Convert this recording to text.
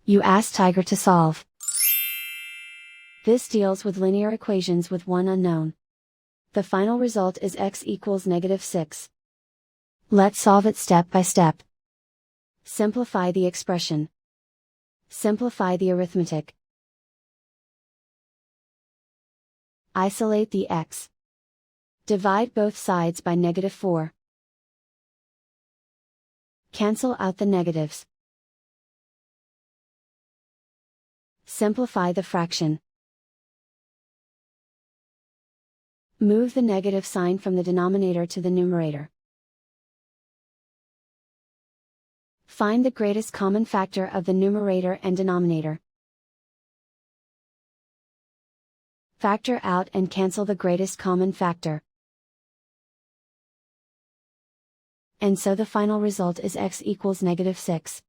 You ask Tiger to solve. This deals with linear equations with one unknown. The final result is x equals -6. Let's solve it step by step. Simplify the expression. Simplify the arithmetic. Isolate the x. Divide both sides by -4. Cancel out the negatives. Simplify the fraction. Move the negative sign from the denominator to the numerator. Find the greatest common factor of the numerator and denominator. Factor out and cancel the greatest common factor. And so the final result is x equals -6.